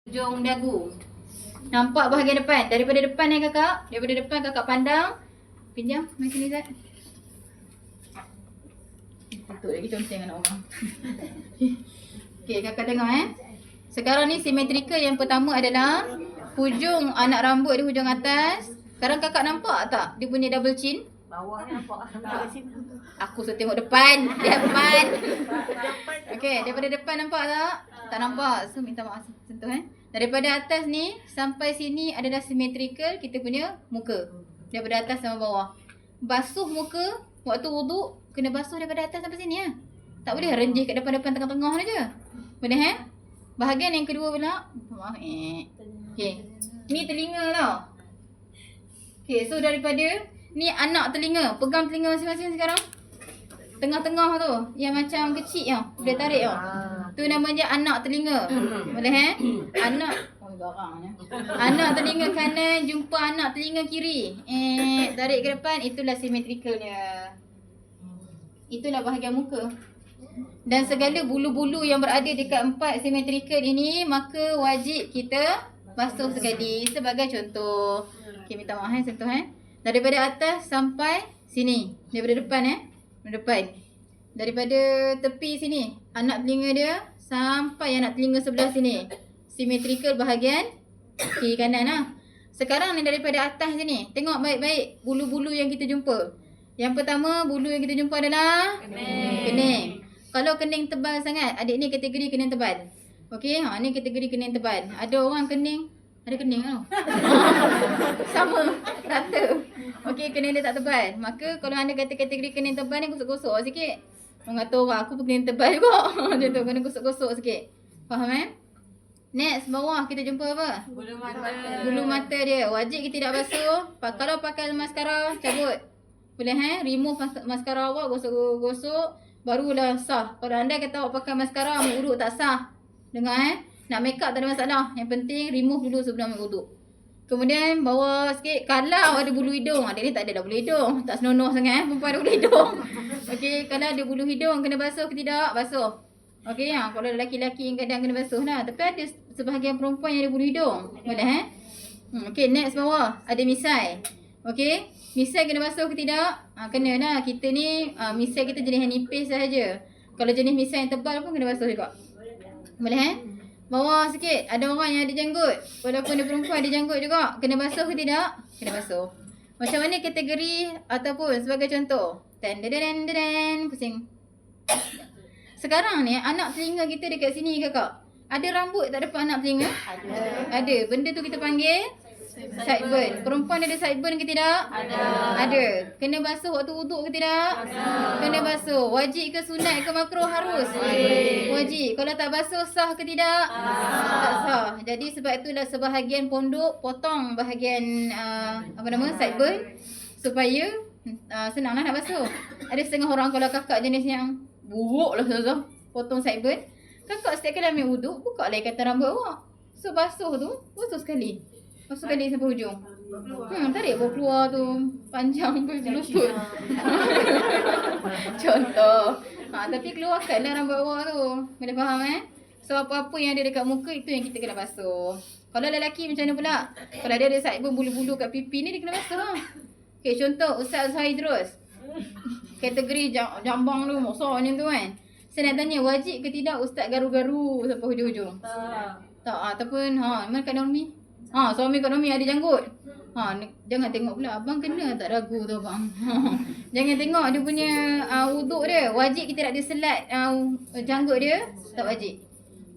Hujung dagu. Nampak bahagian depan. Daripada depan kakak. Daripada depan kakak pandang. Pinjam. Mari sini Zat. Tutup lagi conteng anak orang. Okey, kakak tengok Sekarang ni simetrikal yang pertama adalah hujung anak rambut di hujung atas. Sekarang kakak nampak tak dia punya double chin? Bawah ni nampak. Aku suruh tengok depan. Depan. Okey, daripada depan nampak tak? Tak nampak. So minta maaf sentuh Daripada atas ni sampai sini adalah simetrikal kita punya muka. Daripada atas sampai bawah. Basuh muka waktu wuduk kena basuh daripada atas sampai sini Tak boleh renjih kat depan-depan tengah-tengah saja. Boleh Bahagian yang kedua pula. Maaf Okey. Ni telinga tau. Okey, so daripada ni anak telinga. Pegang telinga masing-masing sekarang. Tengah-tengah tu yang macam kecil boleh tarik tu namanya anak telinga. Boleh Anak garangnya. Anak telinga kanan jumpa anak telinga kiri. Tarik ke depan, itulah simetrikalnya. Itulah bahagian muka. Dan segala bulu-bulu yang berada dekat 4 simetrikal ini maka wajib kita basuh sekali sebagai contoh. Okey, minta maaf sentuh daripada atas sampai sini. Daripada depan depan. Daripada tepi sini anak telinga dia sampai anak telinga sebelah sini. Simetrikal bahagian kiri kanan Sekarang ni daripada atas sini. Tengok baik-baik bulu-bulu yang kita jumpa. Yang pertama bulu yang kita jumpa adalah kening. Kalau kening tebal sangat, adik ni kategori kening tebal. Okey, ni kategori kening tebal. Ada orang kening, ada kening tau. Sama, rata. Okey, kening dia tak tebal. Maka kalau anda kata kategori kening tebal ni gosok-gosok sikit. Orang kata orang aku pun kening tebal juga. Macam tu, kena gosok-gosok sikit. Faham Next, bawah kita jumpa apa? Bulu mata. Bulu mata dia. Wajib kita tak basuh. Kalau pakai maskara, cabut. Boleh remove maskara awak, gosok-gosok. Barulah sah. Kalau anda kata awak pakai maskara, ambil uduk tak sah. Dengar nak make up tak ada masalah. Yang penting remove dulu sebelum ambil uduk. Kemudian bawah sikit. Kalau ada bulu hidung. Dia ni tak ada dah bulu hidung. Tak senonoh sangat perempuan ada bulu hidung. Okey, kalau ada bulu hidung kena basuh ke tidak? Basuh. Okey, kalau lelaki-lelaki yang kadang kena basuh lah. Tapi ada sebahagian perempuan yang ada bulu hidung. Boleh Okey, next bawah. Ada misai. Okey, misai kena basuh ke tidak? Kena lah. Kita ni misai kita jenis yang nipis sahaja. Kalau jenis misai yang tebal pun kena basuh juga. Boleh Bawah sikit. Ada orang yang ada janggut. Walaupun dia perempuan ada janggut juga. Kena basuh ke tidak? Kena basuh. Macam mana kategori ataupun sebagai contoh? Pusing. Sekarang ni anak telinga kita dekat sini kakak. Ada rambut tak depan anak telinga? Ada. Benda tu kita panggil sideburn. Perempuan ada sideburn ke tidak? Ada. Kena basuh waktu wuduk ke tidak? Kena basuh. Wajib ke sunat ke makruh? Harus. Wajib. Kalau tak basuh sah ke tidak? Tak sah. Jadi sebab itulah sebahagian pondok potong bahagian sideburn supaya senanglah nak basuh. Ada setengah orang kalau kakak jenis yang buruk lah Zazah, potong sideburn. Kakak setiap kali ambil wuduk, buka lah ikatan rambut awak. So basuh tu, basuh sekali. Basuh sekali sampai hujung. Tarik bawah keluar tu. Panjang pun lutut. Contoh. Tapi keluarkanlah rambut awak tu. Boleh faham So apa-apa yang ada dekat muka itu yang kita kena basuh. Kalau lelaki macam mana pula? Kalau dia ada sideburn bulu-bulu kat pipi ni dia kena basuh Okay, contoh Ustaz Haidrus. Kategori jambang tu besar ni tu Saya nak tanya wajib ke tidak ustaz garu-garu sampai hujung-hujung? Tak. Ataupun mana Kak Normi? Suami Kak Normi ada janggut. Jangan tengok pula abang kena tak ragu tu abang. Jangan tengok dia punya wuduk dia. Wajib kita nak dia selat janggut dia? Tak wajib.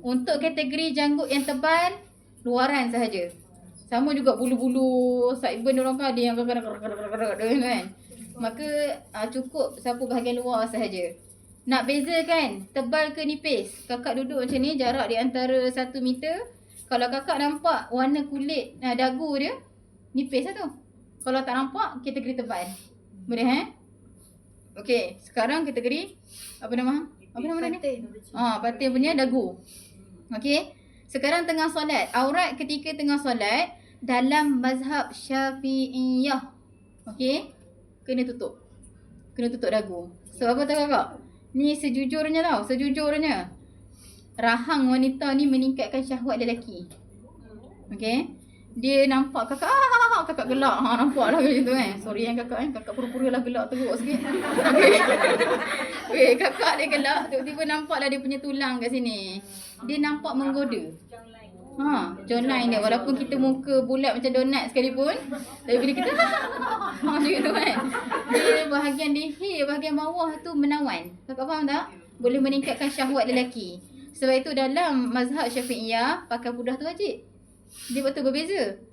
Untuk kategori janggut yang tebal, luaran sahaja. Sama juga bulu-bulu sideburn orang kan ada yang kan. Maka cukup sapu bahagian luar sahaja. Nak bezakan tebal ke nipis. Kakak duduk macam ni, jarak di antara 1 meter. Kalau kakak nampak warna kulit dagu dia, nipis lah tu. Kalau tak nampak, kategori tebal. Boleh Okey, sekarang kategori apa nama dia? Patin punya dagu. Okey. Sekarang tengah solat. Aurat ketika tengah solat dalam mazhab Syafi'iyah. Okey. Kena tutup dagu. Sebab apa tahu kakak? Ni sejujurnya rahang wanita ni meningkatkan syahwat lelaki. Okay. Dia nampak kakak, kakak gelak. Nampak lah macam tu kan. Sorry yang kakak kakak pura-pura lah gelak teruk sikit. Okay. Okay, kakak dia gelak, tiba-tiba nampak lah dia punya tulang kat sini. Dia nampak menggoda. Jawline dia, walaupun kita muka bulat macam donat sekalipun, tapi bila kita macam tu kan, dia bahagian leher, bahagian bawah tu menawan. Kakak faham tak? Boleh meningkatkan syahwat lelaki. Sebab itu dalam mazhab Syafi'iyah, pakai pudah tu wajib. Dia betul berbeza.